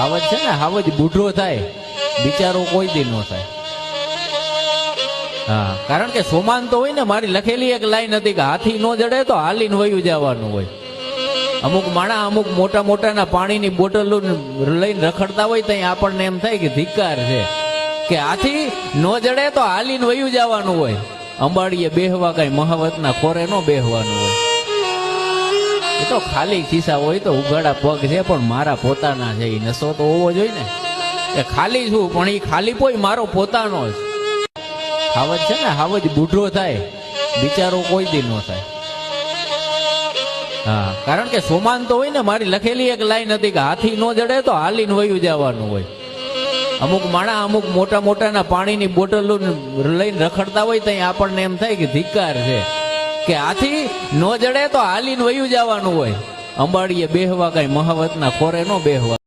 હાવજ છે ને હાવજ બુઢો થાય બિચારો કોઈ દી નો થાય. હા, કારણ કે સોમાન તો હોય ને, મારી લખેલી એક લાઈન હતી કે હાથી નો જડે તો હાલીને વયું જવાનું હોય. અમુક માણા અમુક મોટા મોટાના પાણીની બોટલો લઈને રખડતા હોય તો આપણને એમ થાય કે ધિક્કાર છે કે હાથી નો જડે તો હાલીને વયું જવાનું હોય. અંબાડીએ બેહવા કઈ મહાવતના ખોરે નો બેહવાનું હોય. એ તો ખાલી ખિસ્સા હોય તો ઉઘાડા પગ છે પણ મારા પોતાના છે. એ નશો તો હોવો જોઈએ ને. એ ખાલી છું પણ એ ખાલી પોય મારો પોતાનો જ. હાવજ છે ને હાવજ બુઢો થાય બિચારો કોઈ દી નો થાય. હા, કારણ કે સોમાન તો હોય ને, મારી લખેલી એક લાઈન હતી કે હાથી નો જડે તો હાલીને વયું જવાનું હોય. અમુક માણા અમુક મોટા મોટાના પાણીની બોટલો લઈને રખડતા હોય તો આપણને એમ થાય કે ધિક્કાર છે કે હાથી નો જડે તો હાલીને વયું જવાનું હોય. અંબાડીએ બેહવા કઈ મહાવતના ખોરે નો બેહવા.